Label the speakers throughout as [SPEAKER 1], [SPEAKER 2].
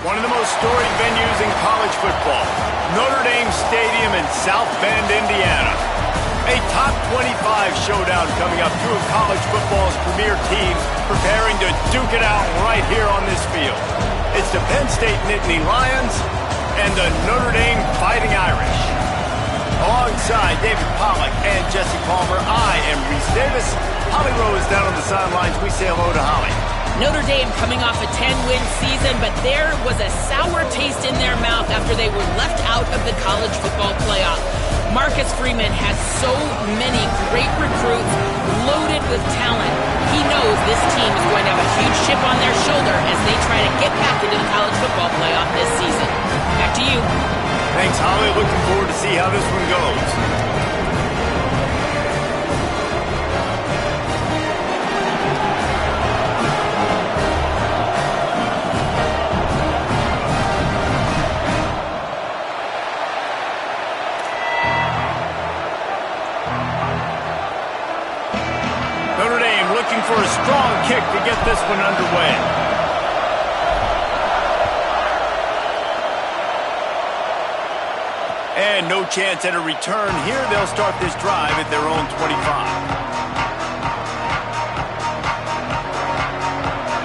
[SPEAKER 1] One of the most storied venues in college football, Notre Dame Stadium in South Bend, Indiana. A top 25 showdown coming up. Two of college football's premier teams preparing to duke it out right here on this field. It's the Penn State Nittany Lions and the Notre Dame Fighting Irish. Alongside David Pollack and Jesse Palmer, I am Reese Davis. Holly Rose down on the sidelines. We say hello to Holly.
[SPEAKER 2] Notre Dame coming off a 10-win season, but there was a sour taste in their mouth after they were left out of the college football playoff. Marcus Freeman has so many great recruits loaded with talent. He knows this team is going to have a huge chip on their shoulder as they try to get back into the college football playoff this season. Back to you.
[SPEAKER 1] Thanks, Holly. Looking forward to see how this one goes. Notre Dame looking for a strong kick to get this one underway. And no chance at a return here. They'll start this drive at their own 25.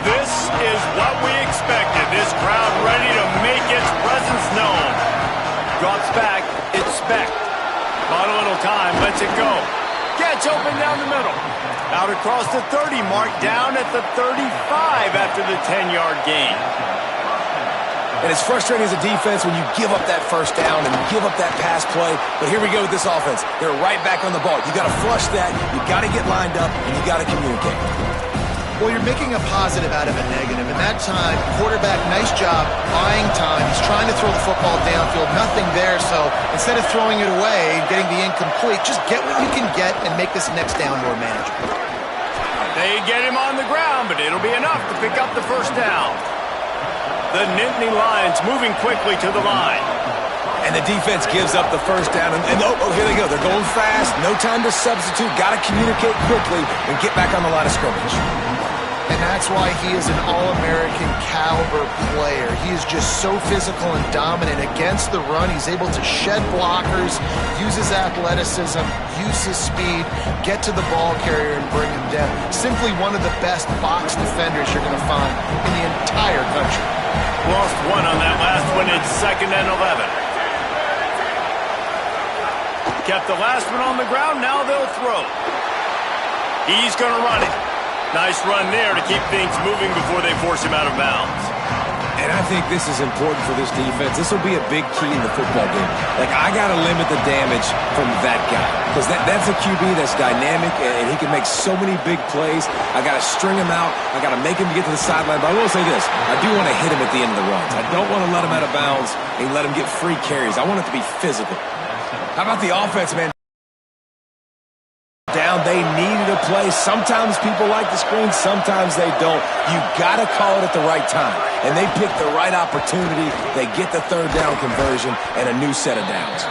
[SPEAKER 1] This is what we expected. This crowd ready to make its presence known. Drops back. It's Speck. Not a little time. Lets it go. Gets open down the middle. Out across the 30 mark, down at the 35 after the 10-yard gain.
[SPEAKER 3] And it's frustrating as a defense when you give up that first down and give up that pass play. But here we go with this offense. They're right back on the ball. You got to flush that. You got to get lined up, and you got to communicate.
[SPEAKER 4] Well, you're making a positive out of a negative. And that time, quarterback, nice job, buying time. He's trying to throw the football downfield. Nothing there. So instead of throwing it away and getting the incomplete, just get what you can get and make this next down more manageable.
[SPEAKER 1] They get him on the ground, but it'll be enough to pick up the first down. The Nittany Lions moving quickly to the line.
[SPEAKER 3] And the defense gives up the first down. And here they go. They're going fast. No time to substitute. Got to communicate quickly and get back on the line of scrimmage.
[SPEAKER 4] And that's why he is an All-American caliber player. He is just so physical and dominant against the run. He's able to shed blockers, use his athleticism, use his speed, get to the ball carrier and bring him down. Simply one of the best box defenders you're going to find in the entire country.
[SPEAKER 1] Lost one on that last one. It's 2nd and 11. Kept the last one on the ground. Now they'll throw. He's going to run it. Nice run there to keep things moving before they force him out of bounds.
[SPEAKER 3] And I think this is important for this defense. This will be a big key in the football game. Like, I got to limit the damage from that guy. Because that's a QB that's dynamic, and he can make so many big plays. I got to string him out. I got to make him get to the sideline. But I will say this. I do want to hit him at the end of the runs. I don't want to let him out of bounds and let him get free carries. I want it to be physical. How about the offense, man? Down, they needed a play. Sometimes people like the screen, sometimes they don't. You got to call it at the right time. And they picked the right opportunity. They get the third down conversion and a new set of downs.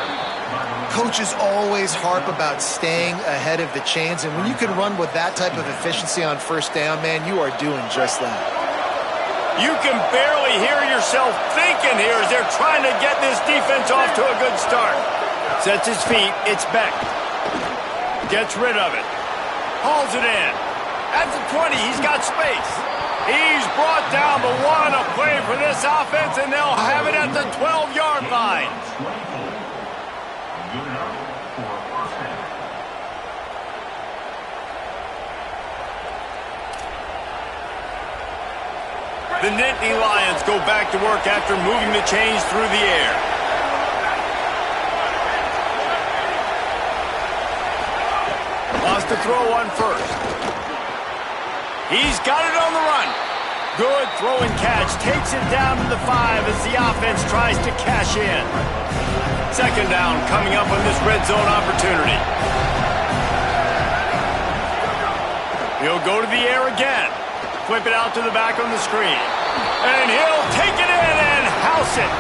[SPEAKER 4] Coaches always harp about staying ahead of the chains, and when you can run with that type of efficiency on first down, man, you are doing just that.
[SPEAKER 1] You can barely hear yourself thinking here as they're trying to get this defense off to a good start. Sets his feet. It's Beck. Gets rid of it. Hauls it in. At the 20, he's got space. He's brought down, but what a play for this offense, and they'll have it at the 12-yard line. The Nittany Lions go back to work after moving the chains through the air. Wants to throw on first. He's got it on the run. Good throw and catch. Takes it down to the 5 as the offense tries to cash in. 2nd down coming up on this red zone opportunity. He'll go to the air again. Flip it out to the back on the screen. And he'll take it in and house it.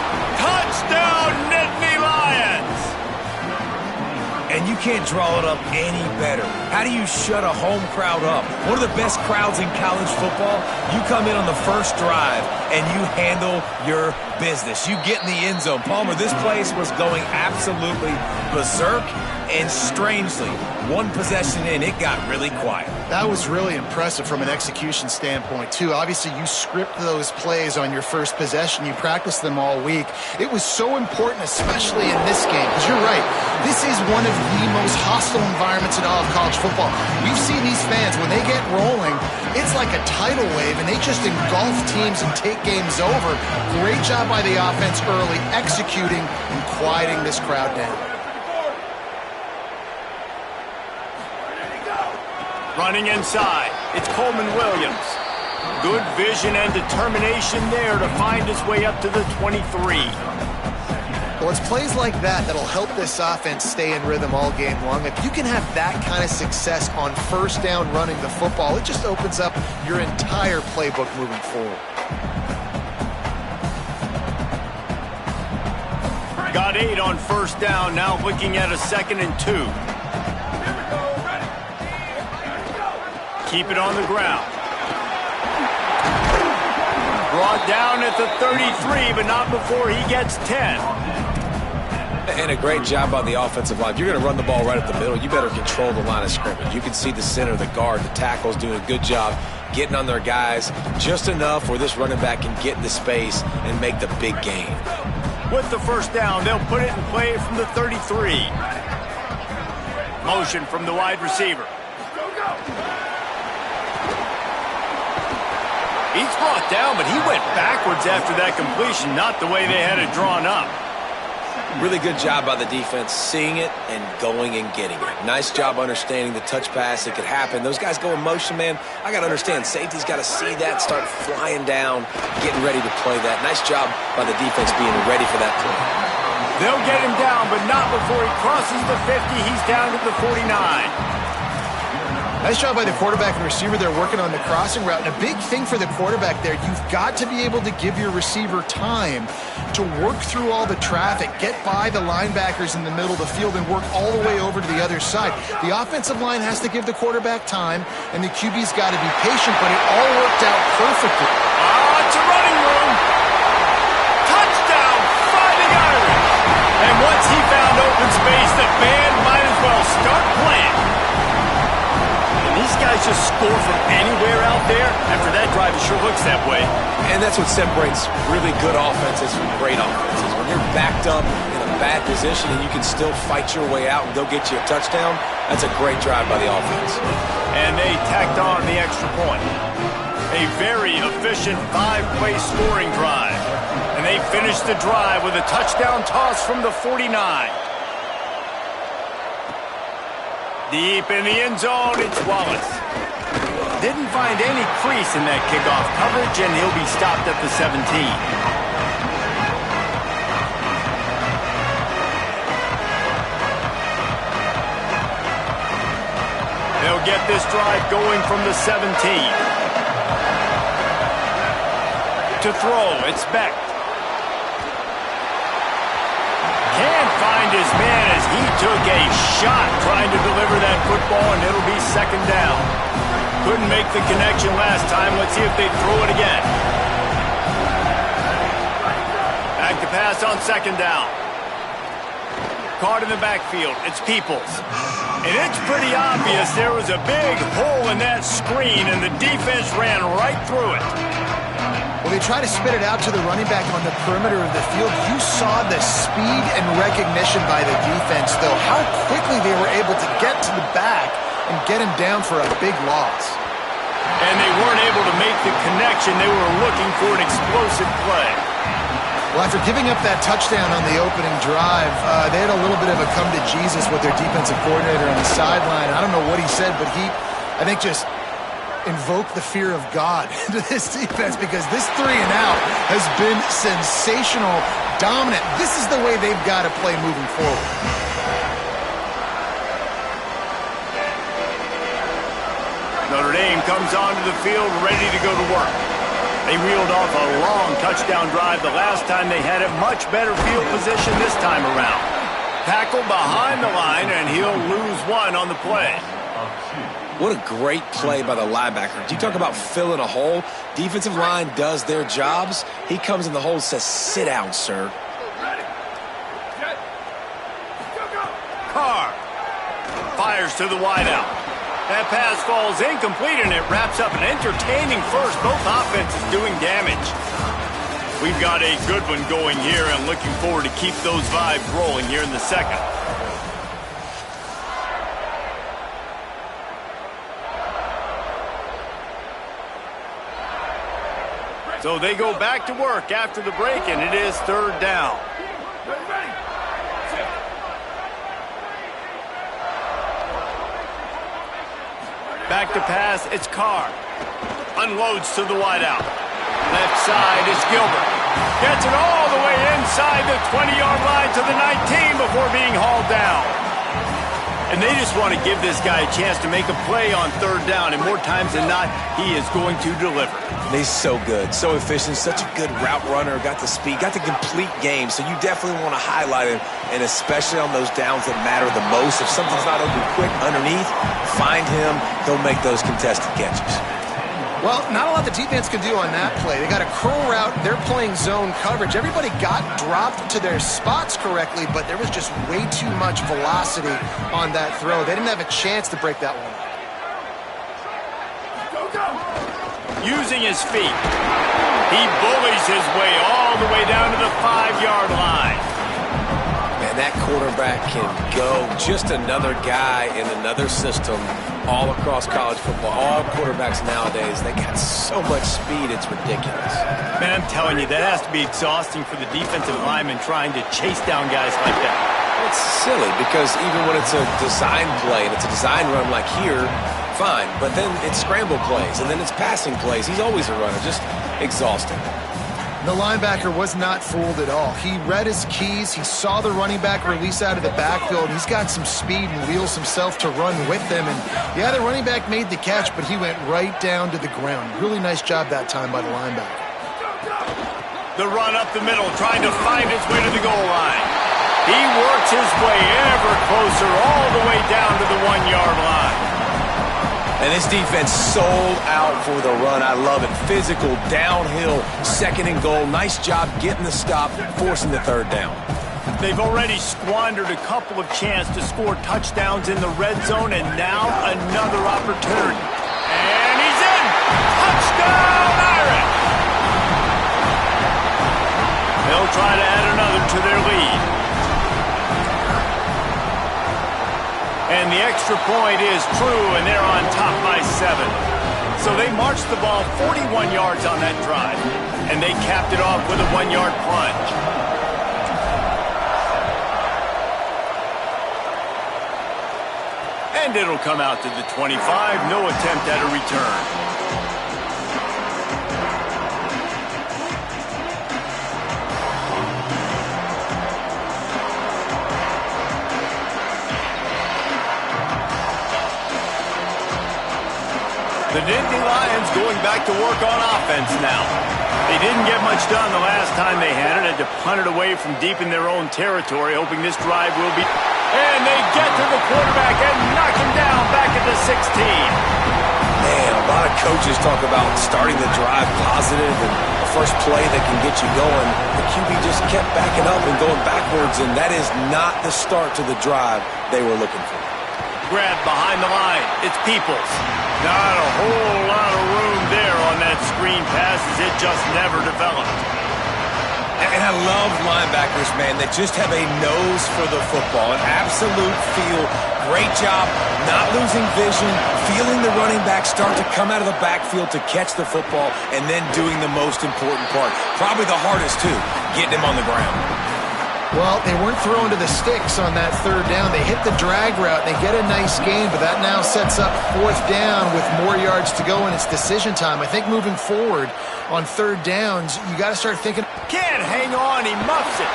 [SPEAKER 1] Touchdown, Nittany Lions!
[SPEAKER 3] And you can't draw it up any better. How do you shut a home crowd up? One of the best crowds in college football. You come in on the first drive and you handle your business. You get in the end zone. Palmer, this place was going absolutely berserk, and strangely, one possession in, it got really quiet.
[SPEAKER 4] That was really impressive from an execution standpoint, too. Obviously, you script those plays on your first possession. You practice them all week. It was so important, especially in this game, because you're right. This is one of the most hostile environments in all of college football. We've seen these fans, when they get rolling, it's like a tidal wave, and they just engulf teams and take games over. Great job by the offense early, executing and quieting this crowd down.
[SPEAKER 1] Running inside, it's Coleman Williams. Good vision and determination there to find his way up to the 23.
[SPEAKER 4] Well, it's plays like that that'll help this offense stay in rhythm all game long. If you can have that kind of success on first down running the football, it just opens up your entire playbook moving forward.
[SPEAKER 1] Got 8 on first down, now looking at a 2nd and 2. Keep it on the ground. Brought down at the 33, but not before he gets 10.
[SPEAKER 3] And a great job on the offensive line. If you're going to run the ball right up the middle, you better control the line of scrimmage. You can see the center, the guard, the tackles doing a good job getting on their guys just enough where this running back can get into space and make the big gain.
[SPEAKER 1] With the first down, they'll put it in play from the 33. Motion from the wide receiver. He's brought down, but he went backwards after that completion, not the way they had it drawn up.
[SPEAKER 3] Really good job by the defense, seeing it and going and getting it. Nice job understanding the touch pass. It could happen. Those guys go in motion, man. I got to understand, safety's got to see that, start flying down, getting ready to play that. Nice job by the defense being ready for that play.
[SPEAKER 1] They'll get him down, but not before he crosses the 50. He's down to the 49.
[SPEAKER 4] Nice job by the quarterback and receiver there working on the crossing route. And a big thing for the quarterback there, you've got to be able to give your receiver time to work through all the traffic, get by the linebackers in the middle of the field, and work all the way over to the other side. The offensive line has to give the quarterback time, and the QB's got to be patient, but it all worked out perfectly.
[SPEAKER 1] It's a running room. Touchdown, Fighting Irish. And once he found open space, the band might as well start playing. These guys just score from anywhere out there. After that drive, it sure looks that way.
[SPEAKER 3] And that's what separates really good offenses from great offenses. When you're backed up in a bad position and you can still fight your way out and they'll get you a touchdown, that's a great drive by the offense.
[SPEAKER 1] And they tacked on the extra point. A very efficient 5-play scoring drive. And they finished the drive with a touchdown toss from the 49. Deep in the end zone, it's Wallace. Didn't find any crease in that kickoff coverage, and he'll be stopped at the 17. They'll get this drive going from the 17. To throw, it's Beck. Can't find his man as he took a shot trying to deliver that football, and it'll be 2nd down. Couldn't make the connection last time. Let's see if they throw it again. Back to pass on 2nd down. Caught in the backfield. It's Peoples. And it's pretty obvious there was a big hole in that screen, and the defense ran right through it.
[SPEAKER 4] Well, they try to spit it out to the running back on the perimeter of the field. You saw the speed and recognition by the defense, though, how quickly they were able to get to the back and get him down for a big loss.
[SPEAKER 1] And they weren't able to make the connection. They were looking for an explosive play.
[SPEAKER 4] Well, after giving up that touchdown on the opening drive, they had a little bit of a come to Jesus with their defensive coordinator on the sideline. I don't know what he said, but he, I think, just invoke the fear of God into this defense, because this 3-and-out has been sensational, dominant. This is the way they've got to play moving forward.
[SPEAKER 1] Notre Dame comes onto the field ready to go to work. They reeled off a long touchdown drive the last time they had it. Much better field position this time around. Tackle behind the line, and he'll lose one on the play.
[SPEAKER 3] What a great play by the linebacker. You talk about filling a hole. Defensive line does their jobs. He comes in the hole and says, sit down, sir.
[SPEAKER 1] Carr fires to the wideout. That pass falls incomplete, and it wraps up an entertaining first. Both offenses doing damage. We've got a good one going here, and looking forward to keep those vibes rolling here in the second. So they go back to work after the break, and it is third down. Back to pass, it's Carr. Unloads to the wideout. Left side is Gilbert. Gets it all the way inside the 20-yard line to the 19 before being hauled down. And they just want to give this guy a chance to make a play on third down, and more times than not, he is going to deliver.
[SPEAKER 3] He's so good, so efficient, such a good route runner, got the speed, got the complete game, so you definitely want to highlight him, and especially on those downs that matter the most. If something's not open quick underneath, find him, he'll make those contested catches.
[SPEAKER 4] Well, not a lot the defense can do on that play. They got a curl route. They're playing zone coverage. Everybody got dropped to their spots correctly, but there was just way too much velocity on that throw. They didn't have a chance to break that one.
[SPEAKER 1] Using his feet, he bullies his way all the way down to the 5-yard line.
[SPEAKER 3] Man, that quarterback can go. Just another guy in another system all across college football. All quarterbacks nowadays, they got so much speed, it's ridiculous.
[SPEAKER 1] Man, I'm telling you, that has to be exhausting for the defensive lineman trying to chase down guys like that.
[SPEAKER 3] It's silly because even when it's a design play and it's a design run like here, fine. But then it's scramble plays and then it's passing plays. He's always a runner, just exhausting.
[SPEAKER 4] The linebacker was not fooled at all. He read his keys. He saw the running back release out of the backfield. He's got some speed and wheels himself to run with them. And yeah, the running back made the catch, but he went right down to the ground. Really nice job that time by the linebacker.
[SPEAKER 1] The run up the middle, trying to find his way to the goal line. He works his way ever closer all the way down to the 1-yard line.
[SPEAKER 3] And this defense sold out for the run. I love it. Physical, downhill, second and goal. Nice job getting the stop, forcing the third down.
[SPEAKER 1] They've already squandered a couple of chances to score touchdowns in the red zone, and now another opportunity. And he's in! Touchdown, Irish! They'll try to add another to their lead. And the extra point is true, and they're on top by 7. So they marched the ball 41 yards on that drive, and they capped it off with a 1-yard plunge. And it'll come out to the 25, no attempt at a return. The Nittany Lions going back to work on offense now. They didn't get much done the last time they had it. Had to punt it away from deep in their own territory, hoping this drive will be... And they get to the quarterback and knock him down back at the 16.
[SPEAKER 3] Man, a lot of coaches talk about starting the drive positive and the first play that can get you going. The QB just kept backing up and going backwards, and that is not the start to the drive they were looking for.
[SPEAKER 1] Grab behind the line. It's Peoples. Not a whole lot of room there on that screen pass as it just never developed.
[SPEAKER 3] And I love linebackers, man. They just have a nose for the football, an absolute feel. Great job not losing vision, feeling the running back start to come out of the backfield to catch the football, and then doing the most important part. Probably the hardest, too, getting him on the ground.
[SPEAKER 4] Well, they weren't throwing to the sticks on that third down. They hit the drag route. They get a nice gain, but that now sets up fourth down with more yards to go, and it's decision time. I think moving forward on third downs, you got to start thinking.
[SPEAKER 1] Can't hang on. He muffs it.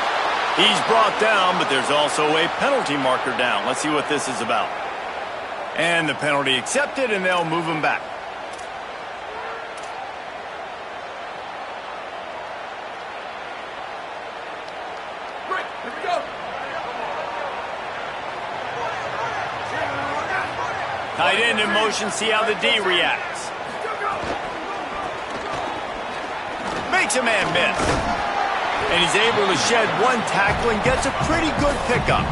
[SPEAKER 1] He's brought down, but there's also a penalty marker down. Let's see what this is about. And the penalty accepted, and they'll move him back. Tight end in motion, see how the D reacts. Makes a man miss. And he's able to shed one tackle and gets a pretty good pickup.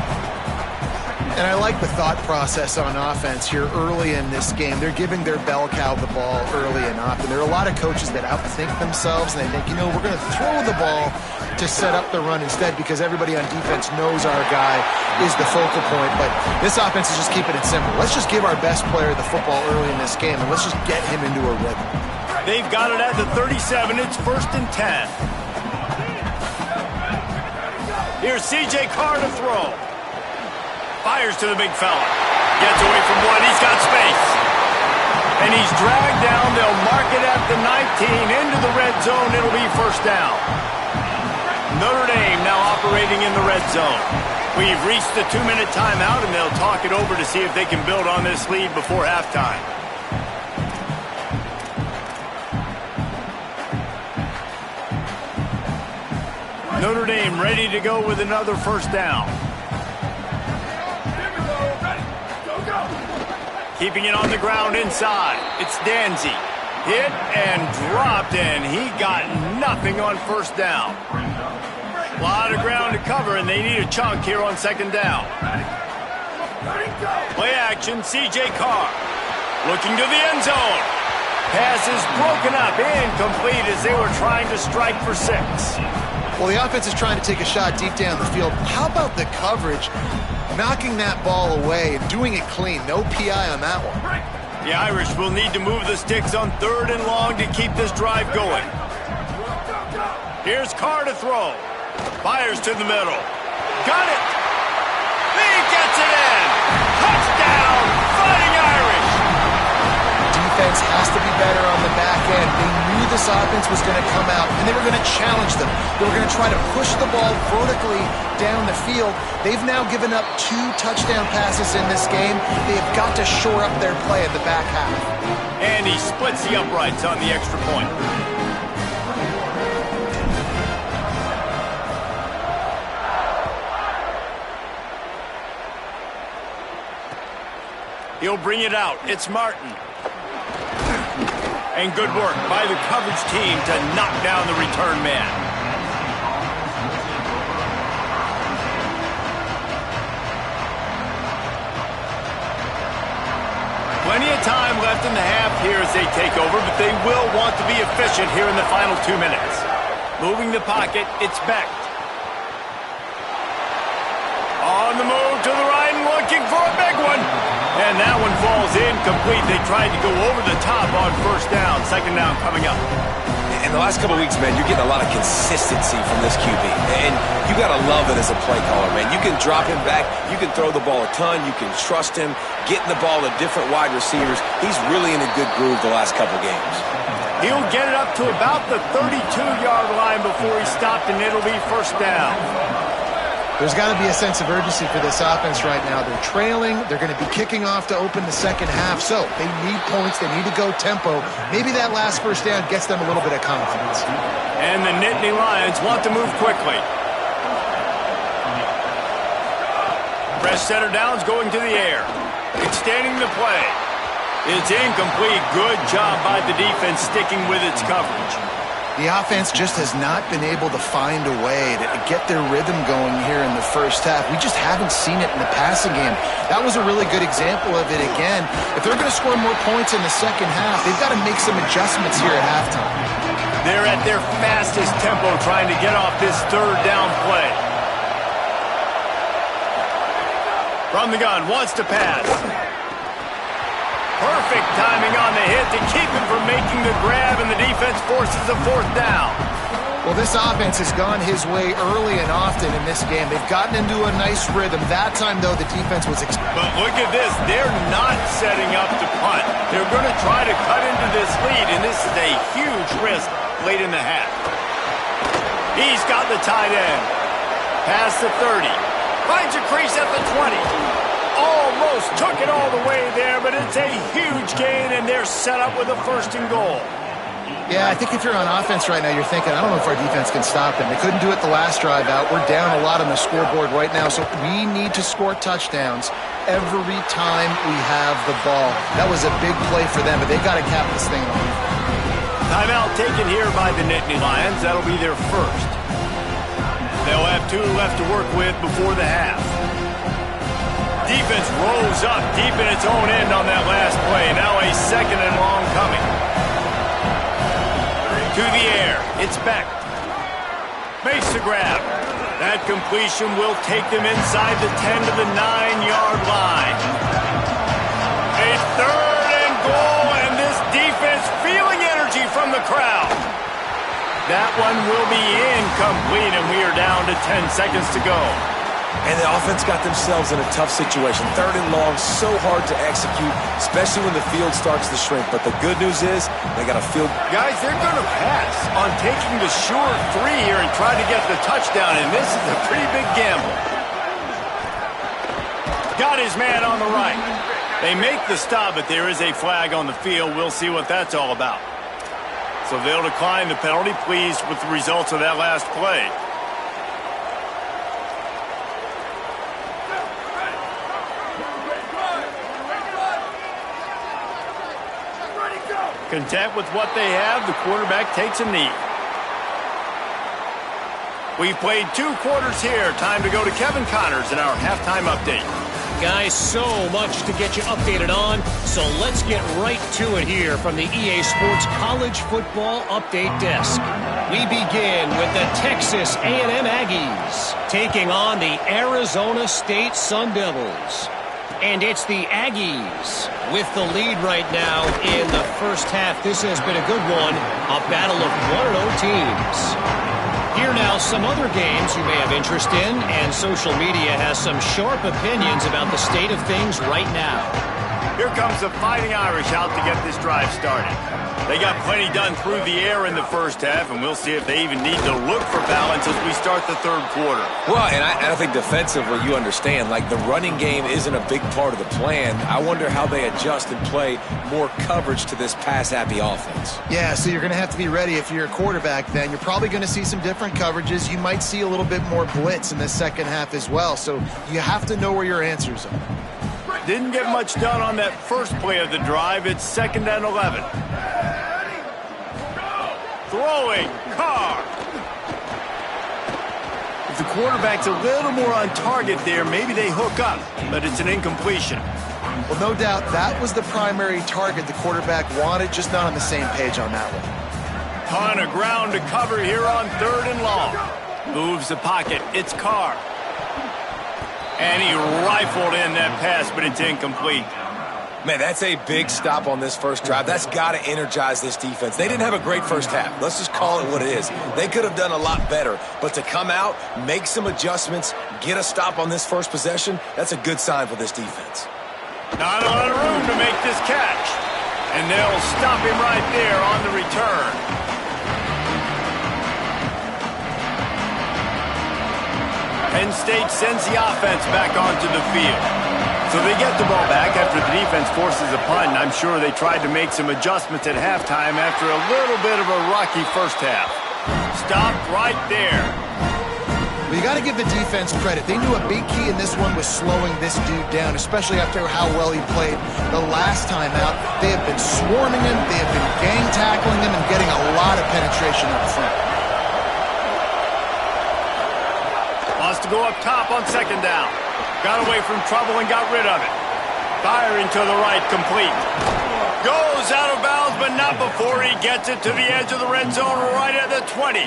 [SPEAKER 4] And I like the thought process on offense here early in this game. They're giving their bell cow the ball early and often. There are a lot of coaches that outthink themselves, and they think, you know, we're going to throw the ball to set up the run instead because everybody on defense knows our guy is the focal point. But this offense is just keeping it simple. Let's just give our best player the football early in this game, and let's just get him into a rhythm.
[SPEAKER 1] They've got it at the 37. It's 1st and 10. Here's C.J. Carr to throw. Fires to the big fella. Gets away from one. He's got space. And he's dragged down. They'll mark it at the 19 into the red zone. It'll be 1st down. Notre Dame now operating in the red zone. We've reached the 2-minute timeout, and they'll talk it over to see if they can build on this lead before halftime. Notre Dame ready to go with another 1st down. Keeping it on the ground inside. It's Danzy. Hit and dropped, and he got nothing on 1st down. A lot of ground to cover, and they need a chunk here on 2nd down. Play action, C.J. Carr. Looking to the end zone. Pass is broken up, incomplete as they were trying to strike for 6.
[SPEAKER 4] Well, the offense is trying to take a shot deep down the field. How about the coverage? Knocking that ball away and doing it clean. No PI on that one.
[SPEAKER 1] The Irish will need to move the sticks on 3rd and long to keep this drive going. Here's Carr to throw. Fires to the middle. Got it. He gets it in. Touchdown, Fighting Irish.
[SPEAKER 4] Defense has to be better on the back end. They knew this offense was going to come out, and they were going to challenge them. They were going to try to push the ball vertically down the field. They've now given up 2 touchdown passes in this game. They've got to shore up their play in the back half.
[SPEAKER 1] And he splits the uprights on the extra point. He'll bring it out. It's Martin. And good work by the coverage team to knock down the return man. Plenty of time left in the half here as they take over, but they will want to be efficient here in the final 2 minutes. Moving the pocket, it's Becht. On the move to the right and looking for a big one. And that one falls incomplete. They tried to go over the top on 1st down. 2nd down coming up.
[SPEAKER 3] In the last couple of weeks, man, you're getting a lot of consistency from this QB. And you got to love it as a play caller, man. You can drop him back. You can throw the ball a ton. You can trust him. Getting the ball to different wide receivers. He's really in a good groove the last couple games.
[SPEAKER 1] He'll get it up to about the 32-yard line before he stopped, and it'll be 1st down.
[SPEAKER 4] There's got to be a sense of urgency for this offense right now. They're trailing. They're going to be kicking off to open the 2nd half. So they need points. They need to go tempo. Maybe that last 1st down gets them a little bit of confidence.
[SPEAKER 1] And the Nittany Lions want to move quickly. Fresh center downs going to the air. Extending the play. It's incomplete. Good job by the defense sticking with its coverage.
[SPEAKER 4] The offense just has not been able to find a way to get their rhythm going here in the 1st half. We just haven't seen it in the passing game. That was a really good example of it again. If they're going to score more points in the 2nd half, they've got to make some adjustments here at halftime.
[SPEAKER 1] They're at their fastest tempo trying to get off this 3rd down play. From the gun, wants to pass. Perfect timing on the hit to keep him from making the grab, and the defense forces a 4th down.
[SPEAKER 4] Well, this offense has gone his way early and often in this game. They've gotten into a nice rhythm. That time, though, the defense was...
[SPEAKER 1] But look at this. They're not setting up to punt. They're going to try to cut into this lead, and this is a huge risk late in the half. He's got the tight end. Past the 30. Finds a crease at the 20. Almost took it all the way there, but it's a huge gain, and they're set up with a 1st and goal.
[SPEAKER 4] Yeah, I think if you're on offense right now, you're thinking, I don't know if our defense can stop them. They couldn't do it the last drive out. We're down a lot on the scoreboard right now, so we need to score touchdowns every time we have the ball. That was a big play for them, but they got to cap this thing off.
[SPEAKER 1] Timeout taken here by the Nittany Lions. That'll be their first. They'll have 2 left to work with before the half. Defense rolls up deep in its own end on that last play. Now a 2nd and long coming. To the air. It's Beck. Makes the grab. That completion will take them inside the 10 to the 9-yard line. A 3rd and goal, and this defense feeling energy from the crowd. That one will be incomplete, and we are down to 10 seconds to go.
[SPEAKER 3] And the offense got themselves in a tough situation. 3rd and long, so hard to execute, especially when the field starts to shrink. But the good news is they got a field.
[SPEAKER 1] Guys, they're going to pass on taking the sure 3 here and try to get the touchdown, and this is a pretty big gamble. Got his man on the right. They make the stop, but there is a flag on the field. We'll see what that's all about. So they'll decline the penalty, pleased with the results of that last play. Content with what they have, the quarterback takes a knee. We've played 2 quarters here. Time to go to Kevin Connors in our halftime update.
[SPEAKER 5] Guys, so much to get you updated on, so let's get right to it here from the EA Sports College Football Update Desk. We begin with the Texas A&M Aggies taking on the Arizona State Sun Devils. And it's the Aggies with the lead right now in the first half. This has been a good one, a battle of 1-0 teams. Here now, some other games you may have interest in, and social media has some sharp opinions about the state of things right now.
[SPEAKER 1] Here comes the Fighting Irish out to get this drive started. They got plenty done through the air in the first half, and we'll see if they even need to look for balance as we start the 3rd quarter.
[SPEAKER 3] Well, and I think defensively, you understand, like the running game isn't a big part of the plan. I wonder how they adjust and play more coverage to this pass-happy offense.
[SPEAKER 4] Yeah, so you're going to have to be ready if you're a quarterback then. You're probably going to see some different coverages. You might see a little bit more blitz in the second half as well, so you have to know where your answers are.
[SPEAKER 1] Didn't get much done on that first play of the drive. It's 2nd and 11. Throwing, Carr. If the quarterback's a little more on target there, maybe they hook up, but it's an incompletion.
[SPEAKER 4] Well, no doubt that was the primary target the quarterback wanted, just not on the same page on that one.
[SPEAKER 1] Ton of ground to cover here on 3rd and long. Moves the pocket. It's Carr. And he rifled in that pass, but it's incomplete.
[SPEAKER 3] Man, that's a big stop on this first drive. That's got to energize this defense. They didn't have a great first half. Let's just call it what it is. They could have done a lot better. But to come out, make some adjustments, get a stop on this first possession, that's a good sign for this defense.
[SPEAKER 1] Not a lot of room to make this catch. And they'll stop him right there on the return. Penn State sends the offense back onto the field. So they get the ball back after the defense forces a punt, and I'm sure they tried to make some adjustments at halftime after a little bit of a rocky first half. Stopped right there.
[SPEAKER 4] Well, you got to give the defense credit. They knew a big key in this one was slowing this dude down, especially after how well he played the last time out. They have been swarming him, they have been gang tackling him, and getting a lot of penetration up front.
[SPEAKER 1] Wants to go up top on 2nd down. Got away from trouble and got rid of it. Firing to the right, complete. Goes out of bounds, but not before he gets it to the edge of the red zone right at the 20.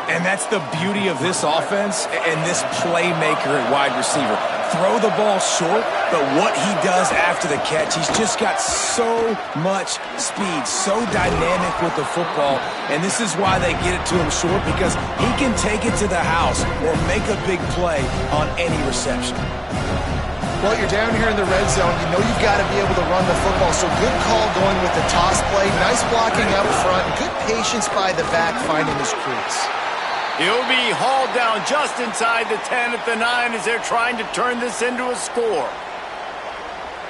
[SPEAKER 3] And that's the beauty of this offense and this playmaker at wide receiver. Throw the ball short, but what he does after the catch, he's just got so much speed, so dynamic with the football, and this is why they get it to him short, because he can take it to the house or make a big play on any reception.
[SPEAKER 4] Well, you're down here in the red zone. You know you've got to be able to run the football, so good call going with the toss play. Nice blocking up front. Good patience by the back finding his crease.
[SPEAKER 1] He'll be hauled down just inside the 10 at the 9 as they're trying to turn this into a score.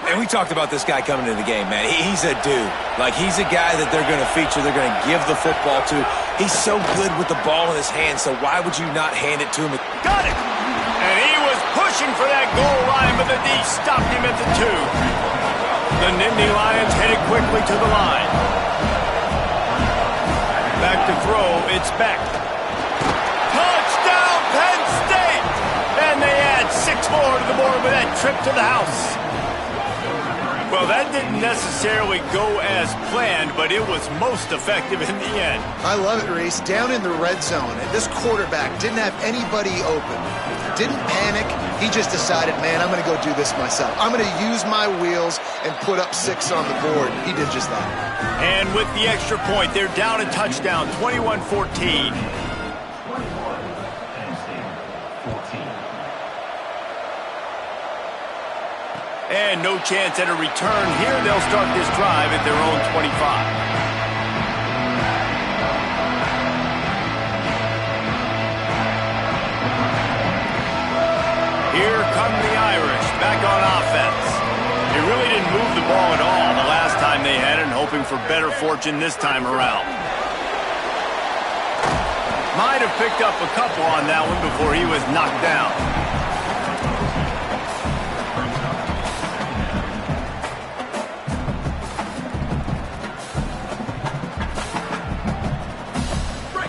[SPEAKER 3] And we talked about this guy coming into the game, man. He's a dude. Like, he's a guy that they're going to feature, they're going to give the football to. He's so good with the ball in his hand, so why would you not hand it to him?
[SPEAKER 1] Got it! And he was pushing for that goal line, but the D stopped him at the 2. The Nittany Lions headed quickly to the line. Back to throw, it's Beck. Touchdown, Penn State! And they add 6 more to the board with that trip to the house. Well, that didn't necessarily go as planned, but it was most effective in the end.
[SPEAKER 4] I love it, Reese. Down in the red zone, and this quarterback didn't have anybody open. Didn't panic. He just decided, man, I'm going to go do this myself. I'm going to use my wheels and put up 6 on the board. He did just that.
[SPEAKER 1] And with the extra point, they're down a touchdown, 21-14. And no chance at a return here. They'll start this drive at their own 25. Here come the Irish, back on offense. They really didn't move the ball at all the last time they had it, and hoping for better fortune this time around. Might have picked up a couple on that one before he was knocked down.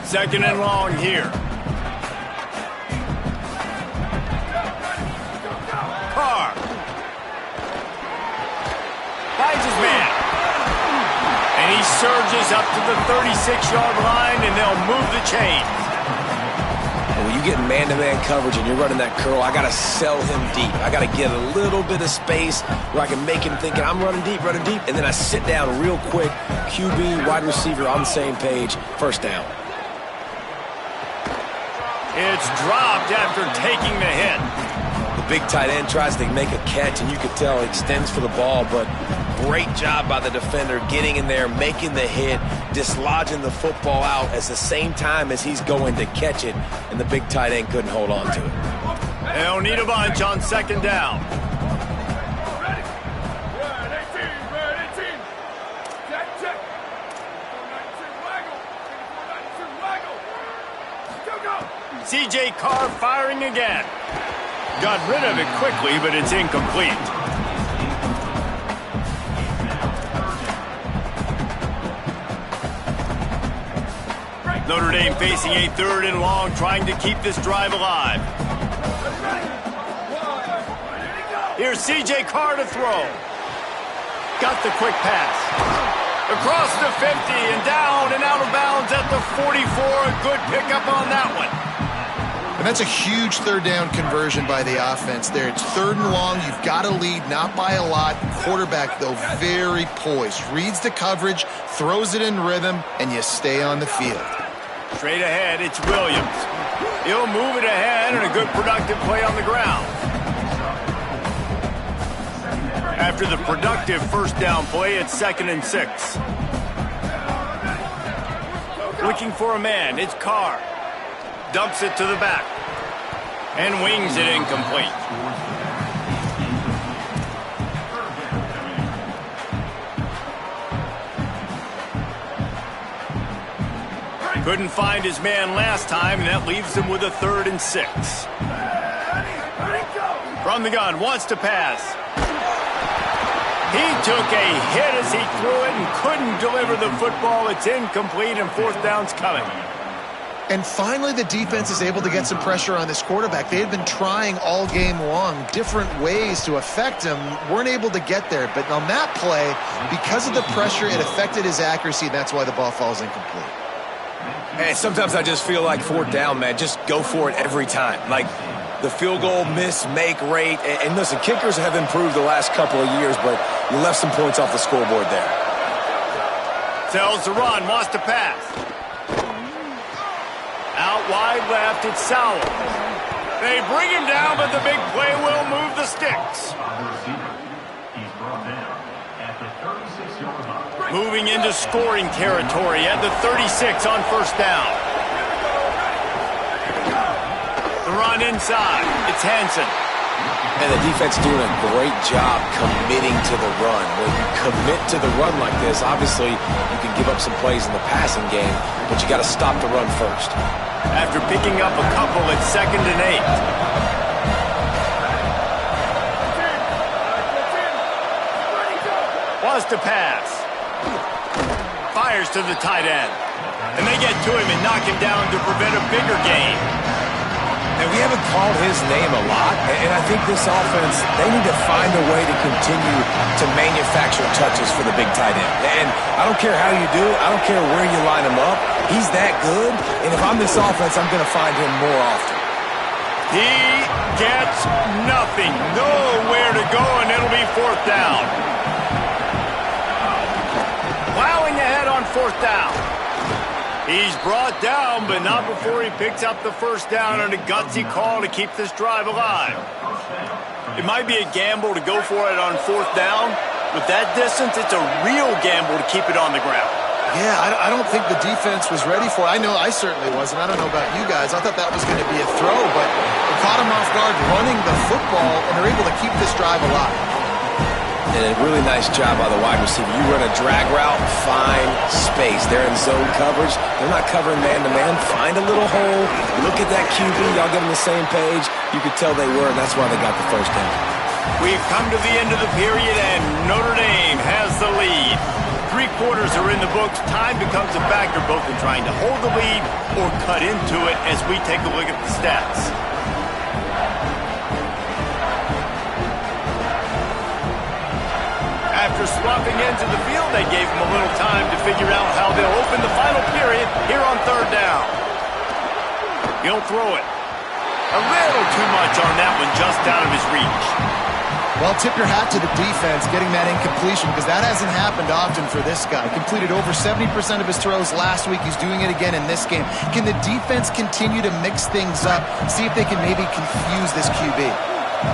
[SPEAKER 1] Second and long here. Carr finds his man. And he surges up to the 36-yard line, and they'll move the chains.
[SPEAKER 3] When you get man-to-man coverage and you're running that curl, I got to sell him deep. I got to get a little bit of space where I can make him thinking I'm running deep, and then I sit down real quick. QB, wide receiver on the same page. First down.
[SPEAKER 1] It's dropped after taking the hit.
[SPEAKER 3] The big tight end tries to make a catch, and you could tell he extends for the ball, but great job by the defender getting in there, making the hit, dislodging the football out at the same time as he's going to catch it, and the big tight end couldn't hold on to it.
[SPEAKER 1] They'll need a bunch on second down. C.J. Carr firing again. Got rid of it quickly, but it's incomplete. Notre Dame facing a 3rd and long, trying to keep this drive alive. Here's C.J. Carr to throw. Got the quick pass. Across the 50 and down and out of bounds at the 44. A good pickup on that one.
[SPEAKER 4] And that's a huge 3rd down conversion by the offense there. It's 3rd and long. You've got to lead, not by a lot. Quarterback, though, very poised. Reads the coverage, throws it in rhythm, and you stay on the field.
[SPEAKER 1] Straight ahead, it's Williams. He'll move it ahead, and a good productive play on the ground. After the productive first down play, it's 2nd and 6. Looking for a man, it's Carr. Dumps it to the back. And wings it incomplete. Couldn't find his man last time, and that leaves him with a 3rd and 6. From the gun, wants to pass. He took a hit as he threw it and couldn't deliver the football. It's incomplete, and 4th down's coming.
[SPEAKER 4] And finally, the defense is able to get some pressure on this quarterback. They had been trying all game long different ways to affect him, weren't able to get there. But on that play, because of the pressure, it affected his accuracy, and that's why the ball falls incomplete.
[SPEAKER 3] Hey, sometimes I just feel like 4th down, man, just go for it every time. Like, the field goal miss-make rate. And listen, kickers have improved the last couple of years, but you left some points off the scoreboard there.
[SPEAKER 1] Tells the run, wants to pass. Out wide left, it's Sowell. They bring him down, but the big play will move the sticks. Moving into scoring territory at the 36 on 1st down. The run inside. It's Hansen.
[SPEAKER 3] And the defense doing a great job committing to the run. When you commit to the run like this, obviously you can give up some plays in the passing game, but you got to stop the run first.
[SPEAKER 1] After picking up a couple at 2nd and 8. Wants to pass. Fires to the tight end. And they get to him and knock him down to prevent a bigger gain.
[SPEAKER 3] And we haven't called his name a lot, and I think this offense, they need to find a way to continue to manufacture touches for the big tight end. And I don't care how you do it. I don't care where you line him up. He's that good, and if I'm this offense, I'm going to find him more often.
[SPEAKER 1] He gets nothing. Nowhere to go, and it'll be 4th down. Plowing ahead on 4th down. He's brought down, but not before he picks up the 1st down on a gutsy call to keep this drive alive. It might be a gamble to go for it on 4th down. With that distance, it's a real gamble to keep it on the ground.
[SPEAKER 4] Yeah, I don't think the defense was ready for it. I know I certainly wasn't. I don't know about you guys. I thought that was going to be a throw, but it caught him off guard running the football, and they're able to keep this drive alive.
[SPEAKER 3] And a really nice job by the wide receiver. You run a drag route, find space. They're in zone coverage. They're not covering man-to-man. Find a little hole. Look at that QB. Y'all get on the same page. You could tell they were, and that's why they got the 1st down.
[SPEAKER 1] We've come to the end of the period, and Notre Dame has the lead. 3 quarters are in the books. Time becomes a factor both in trying to hold the lead or cut into it as we take a look at the stats. After swapping into the field, they gave him a little time to figure out how they'll open the final period here on 3rd down. He'll throw it. A little too much on that one, just out of his reach.
[SPEAKER 4] Well, tip your hat to the defense getting that incompletion, because that hasn't happened often for this guy. Completed over 70% of his throws last week. He's doing it again in this game. Can the defense continue to mix things up, see if they can maybe confuse this QB?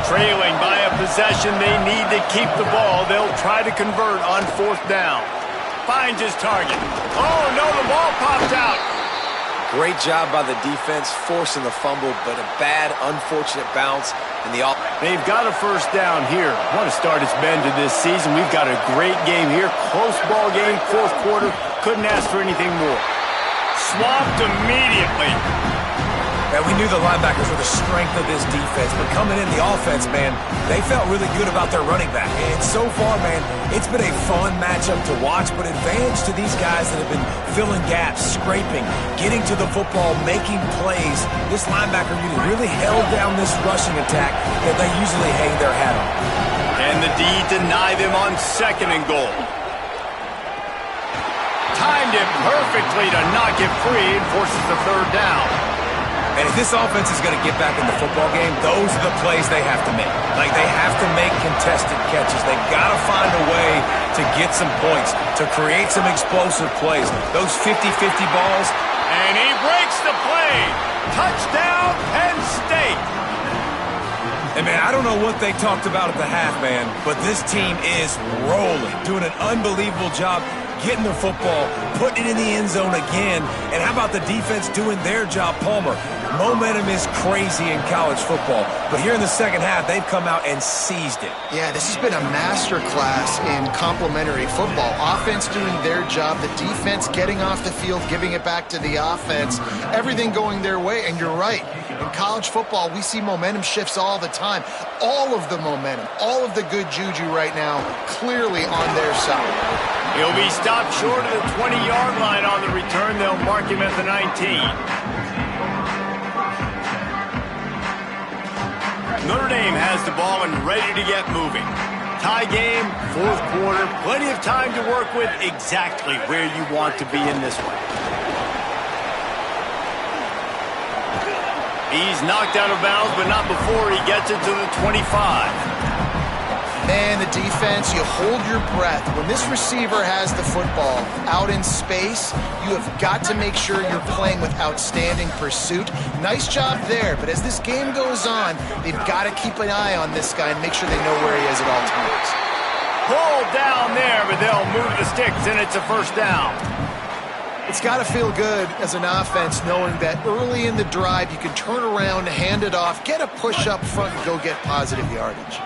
[SPEAKER 1] Trailing by a possession, they need to keep the ball. They'll try to convert on 4th down. Finds his target. Oh, no, the ball popped out.
[SPEAKER 3] Great job by the defense, forcing the fumble, but a bad, unfortunate bounce. And
[SPEAKER 1] they've got a 1st down here. What a start it's been to this season. We've got a great game here. Close ball game, 4th quarter. Couldn't ask for anything more. Swamped immediately.
[SPEAKER 3] Man, we knew the linebackers were the strength of this defense, but coming in the offense, man, they felt really good about their running back. And so far, man, it's been a fun matchup to watch, but advantage to these guys that have been filling gaps, scraping, getting to the football, making plays. This linebacker unit really held down this rushing attack that they usually hang their hat on.
[SPEAKER 1] And the D deny them on 2nd and goal. Timed it perfectly to knock it free and forces the 3rd down.
[SPEAKER 3] And if this offense is going to get back in the football game, those are the plays they have to make. Like, they have to make contested catches. They've got to find a way to get some points, to create some explosive plays. Those 50-50 balls.
[SPEAKER 1] And he breaks the play. Touchdown, Penn State.
[SPEAKER 3] And, man, I don't know what they talked about at the half, man, but this team is rolling, doing an unbelievable job getting the football, putting it in the end zone again. And how about the defense doing their job, Palmer? Momentum is crazy in college football. But here in the 2nd half, they've come out and seized it.
[SPEAKER 4] Yeah, this has been a masterclass in complementary football. Offense doing their job, the defense getting off the field, giving it back to the offense, everything going their way. And you're right. In college football, we see momentum shifts all the time. All of the momentum, all of the good juju right now, clearly on their side.
[SPEAKER 1] He'll be stopped short of the 20-yard line on the return. They'll mark him at the 19. Notre Dame has the ball and ready to get moving. Tie game, 4th quarter, plenty of time to work with, exactly where you want to be in this one. He's knocked out of bounds, but not before he gets it to the 25.
[SPEAKER 4] Man, the defense, you hold your breath. When this receiver has the football out in space, you have got to make sure you're playing with outstanding pursuit. Nice job there, but as this game goes on, they've got to keep an eye on this guy and make sure they know where he is at all times.
[SPEAKER 1] Pulled down there, but they'll move the sticks, and it's a 1st down.
[SPEAKER 4] It's got to feel good as an offense knowing that early in the drive you can turn around, hand it off, get a push up front, and go get positive yardage.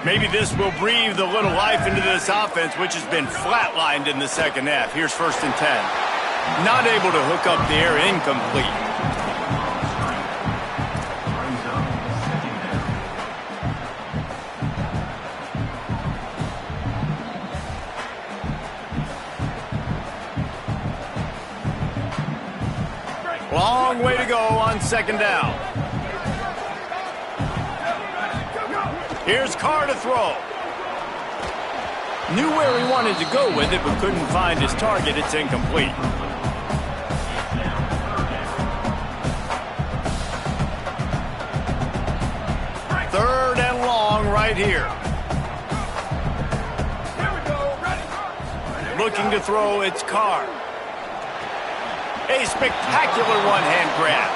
[SPEAKER 1] Maybe this will breathe a little life into this offense, which has been flatlined in the second half. Here's 1st and 10. Not able to hook up there, incomplete. Long way to go on 2nd down. Here's Carr to throw. Knew where he wanted to go with it, but couldn't find his target. It's incomplete. Third and long right here. Looking to throw, it's Carr. A spectacular one-hand grab.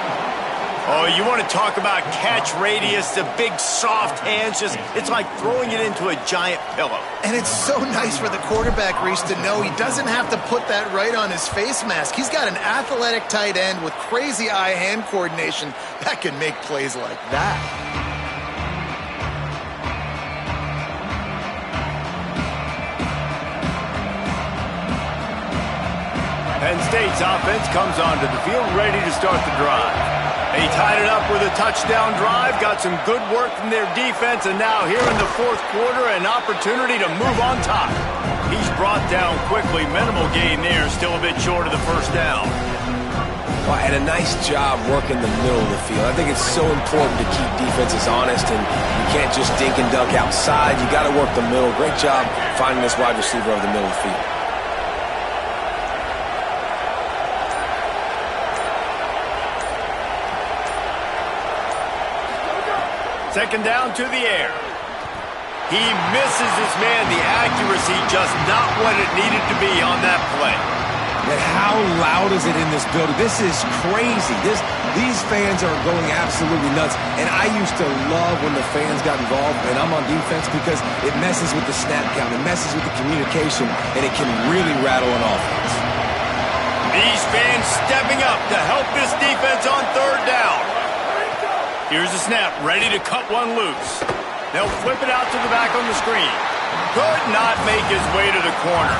[SPEAKER 1] Oh, you want to talk about catch radius, the big soft hands, it's like throwing it into a giant pillow.
[SPEAKER 4] And it's so nice for the quarterback, Reese, to know he doesn't have to put that right on his face mask. He's got an athletic tight end with crazy eye-hand coordination that can make plays like that.
[SPEAKER 1] Penn State's offense comes onto the field ready to start the drive. They tied it up with a touchdown drive, got some good work from their defense, and now here in the 4th quarter, an opportunity to move on top. He's brought down quickly. Minimal gain there, still a bit short of the 1st down.
[SPEAKER 3] Well, and a nice job working the middle of the field. I think it's so important to keep defenses honest, and you can't just dink and dunk outside. You got to work the middle. Great job finding this wide receiver over the middle of the field.
[SPEAKER 1] 2nd down to the air. He misses his man. The accuracy just not what it needed to be on that play.
[SPEAKER 3] And how loud is it in this building? This is crazy. These fans are going absolutely nuts. And I used to love when the fans got involved, and I'm on defense, because it messes with the snap count. It messes with the communication, and it can really rattle an offense.
[SPEAKER 1] These fans stepping up to help this defense on 3rd down. Here's the snap, ready to cut one loose. They'll flip it out to the back on the screen. Could not make his way to the corner.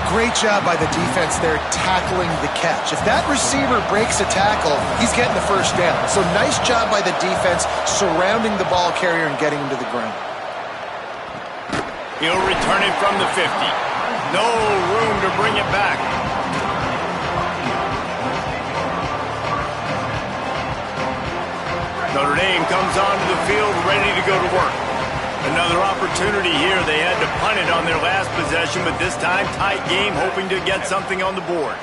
[SPEAKER 4] Great job by the defense there tackling the catch. If that receiver breaks a tackle, he's getting the 1st down. So nice job by the defense surrounding the ball carrier and getting him to the ground.
[SPEAKER 1] He'll return it from the 50. No room to bring it back. Notre Dame comes onto the field ready to go to work. Another opportunity here. They had to punt it on their last possession, but this time tight game, hoping to get something on the board.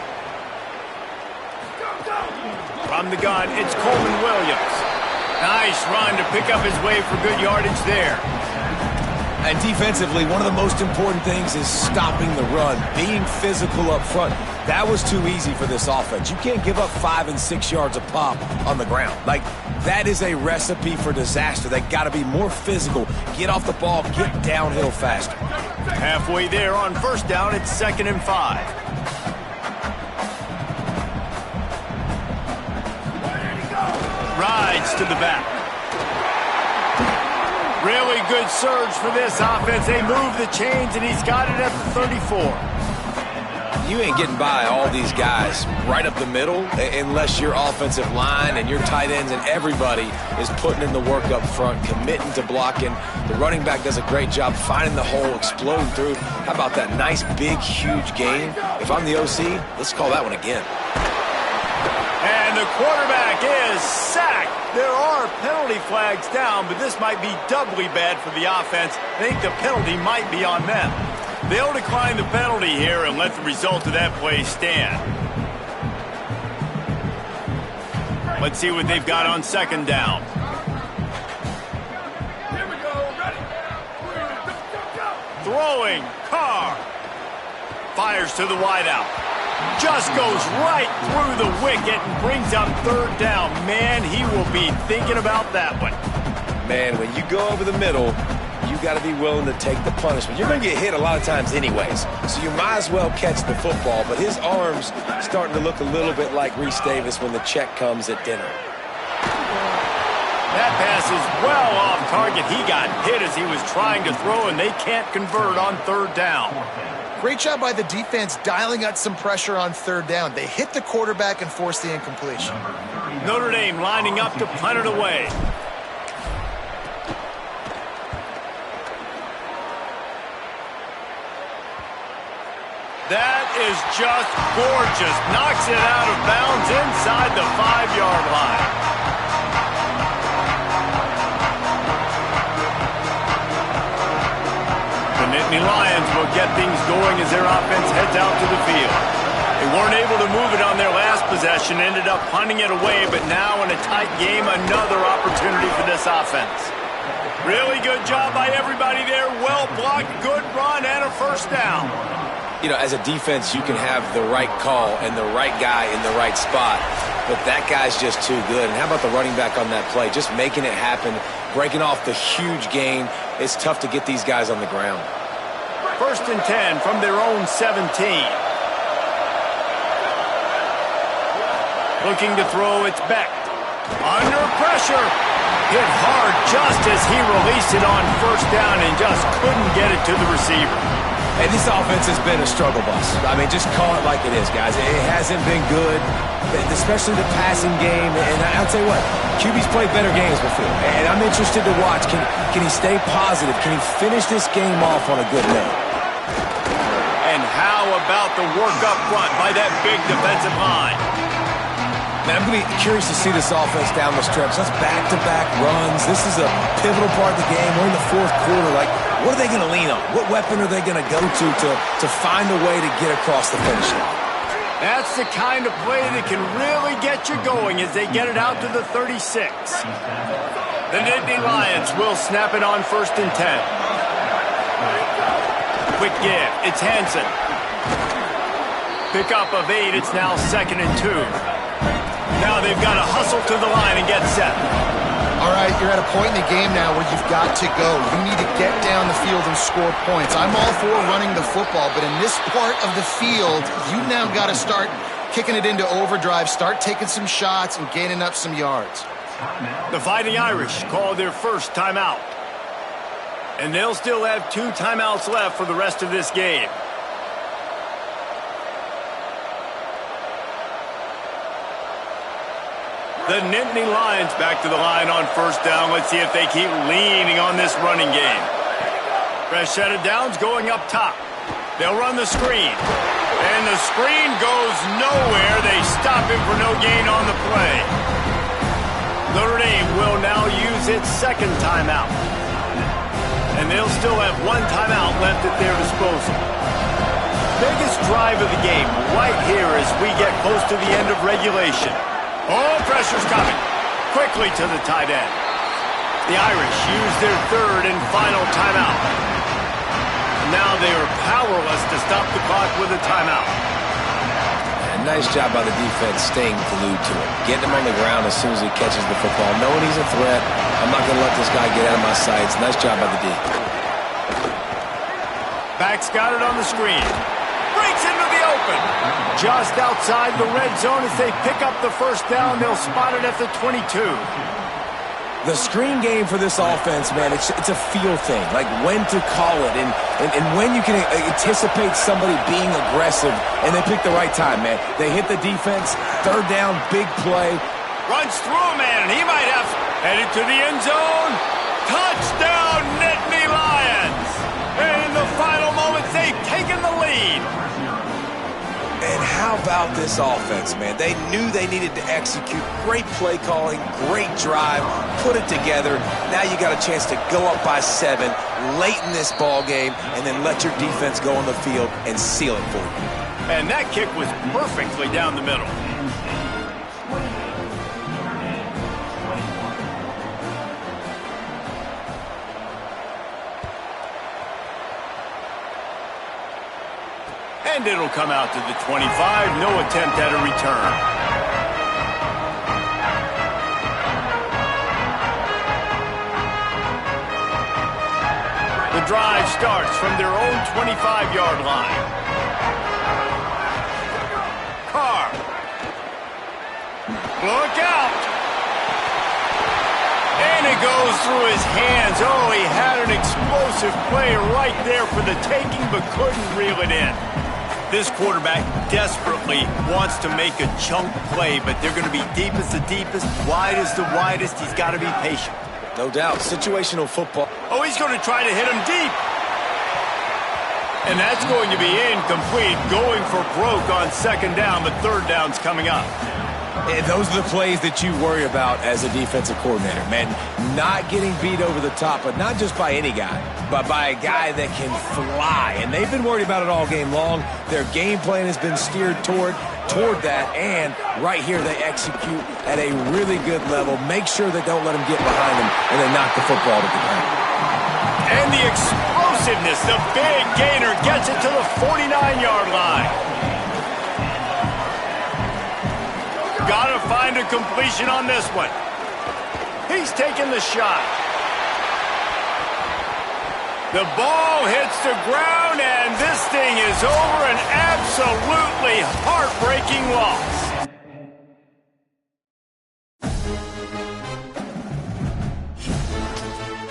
[SPEAKER 1] From the gun, it's Coleman Williams. Nice run to pick up his way for good yardage there.
[SPEAKER 3] And defensively, one of the most important things is stopping the run, being physical up front. That was too easy for this offense. You can't give up 5 and 6 yards a pop on the ground. Like, that is a recipe for disaster. They got to be more physical, get off the ball, get downhill faster.
[SPEAKER 1] Halfway there on 1st down, it's 2nd and 5. Rides to the back. Really good surge for this offense. They move the chains, and he's got it at the 34.
[SPEAKER 3] You ain't getting by all these guys right up the middle unless your offensive line and your tight ends and everybody is putting in the work up front, committing to blocking. The running back does a great job finding the hole, exploding through. How about that nice, big, huge gain? If I'm the OC, let's call that one again.
[SPEAKER 1] And the quarterback is sacked. There are penalty flags down, but this might be doubly bad for the offense. I think the penalty might be on them. They'll decline the penalty here and let the result of that play stand. Let's see what they've got on 2nd down.
[SPEAKER 6] Here we go. Ready?
[SPEAKER 1] Throwing, Carr. Fires to the wideout. Just goes right through the wicket and brings up 3rd down. Man, he will be thinking about that one.
[SPEAKER 3] Man, when you go over the middle, you got to be willing to take the punishment. You're going to get hit a lot of times anyways, so you might as well catch the football. But his arm's starting to look a little bit like Reese Davis when the check comes at dinner.
[SPEAKER 1] That pass is well off target. He got hit as he was trying to throw, and they can't convert on third down.
[SPEAKER 4] Great job by the defense dialing up some pressure on third down. They hit the quarterback and forced the incompletion.
[SPEAKER 1] Notre Dame lining up to punt it away. That is just gorgeous. Knocks it out of bounds inside the 5-yard line. The Nittany Lions will get things going as their offense heads out to the field. They weren't able to move it on their last possession, ended up punting it away, but now in a tight game, another opportunity for this offense. Really good job by everybody there. Well blocked, good run, and a first down.
[SPEAKER 3] You know, as a defense, you can have the right call and the right guy in the right spot, but that guy's just too good. And how about the running back on that play? Just making it happen, breaking off the huge gain. It's tough to get these guys on the ground.
[SPEAKER 1] 1st and 10 from their own 17. Looking to throw, it's Beck. Under pressure. Hit hard just as he released it on first down and just couldn't get it to the receiver.
[SPEAKER 3] And this offense has been a struggle bus. I mean, just call it like it is, guys. It hasn't been good, especially the passing game. And I'll tell you what, QB's played better games before. And I'm interested to watch. Can he stay positive? Can he finish this game off on a good note?
[SPEAKER 1] And how about the work up front by that big defensive line?
[SPEAKER 3] Man, I'm going to be curious to see this offense down the stretch. That's back-to-back runs. This is a pivotal part of the game. We're in the 4th quarter. Like, what are they going to lean on? What weapon are they going to go to find a way to get across the finish line?
[SPEAKER 1] That's the kind of play that can really get you going as they get it out to the 36. The Nittany Lions will snap it on 1st and 10. Quick give. It's Hansen. Pick up of 8. It's now 2nd and 2. Now they've got to hustle to the line and get set.
[SPEAKER 4] All right, you're at a point in the game now where you've got to go. You need to get down the field and score points. I'm all for running the football, but in this part of the field, you now got to start kicking it into overdrive, start taking some shots and gaining up some yards.
[SPEAKER 1] The Fighting Irish call their first timeout. And they'll still have 2 timeouts left for the rest of this game. The Nittany Lions back to the line on first down. Let's see if they keep leaning on this running game. Fresh set of downs going up top. They'll run the screen. And the screen goes nowhere. They stop him for no gain on the play. Notre Dame will now use its 2nd timeout. And they'll still have 1 timeout left at their disposal. Biggest drive of the game right here as we get close to the end of regulation. Oh, pressure's coming. Quickly to the tight end. The Irish use their 3rd and final timeout. Now they are powerless to stop the clock with a timeout.
[SPEAKER 3] And nice job by the defense staying glued to it. Getting him on the ground as soon as he catches the football. Knowing he's a threat. I'm not going to let this guy get out of my sights. Nice job by the D.
[SPEAKER 1] Back's got it on the screen. Breaks into the open. Just outside the red zone as they pick up the first down. They'll spot it at the 22.
[SPEAKER 3] The screen game for this offense, man, it's a feel thing. Like when to call it and when you can anticipate somebody being aggressive. And they pick the right time, man. They hit the defense. 3rd down, big play.
[SPEAKER 1] Runs through a man, and he might have headed to the end zone. Touchdown, Nittany Lions. And in the final moments, they've taken the lead.
[SPEAKER 3] And how about this offense, man? They knew they needed to execute. Great play calling, great drive, put it together. Now you got a chance to go up by 7 late in this ball game and then let your defense go on the field and seal it for you.
[SPEAKER 1] And that kick was perfectly down the middle. And it'll come out to the 25. No attempt at a return. the drive starts from their own 25-yard line. Carr. Look out. And it goes through his hands. Oh, he had an explosive play right there for the taking, but couldn't reel it in. This quarterback desperately wants to make a chunk play, but they're going to be deepest the deepest, widest the widest. He's got to be patient.
[SPEAKER 3] No doubt. Situational football.
[SPEAKER 1] Oh, he's going to try to hit him deep. And that's going to be incomplete. Going for broke on second down, but third down's coming up.
[SPEAKER 3] And those are the plays that you worry about as a defensive coordinator, man. Not getting beat over the top, but not just by any guy, but by a guy that can fly. And they've been worried about it all game long. Their game plan has been steered toward that, and right here they execute at a really good level. Make sure they don't let them get behind them, and they knock the football to the ground.
[SPEAKER 1] And the explosiveness, the big gainer gets it to the 49-yard line. Got to find a completion on this one. He's taking the shot. The ball hits the ground, and this thing is over. An absolutely heartbreaking loss.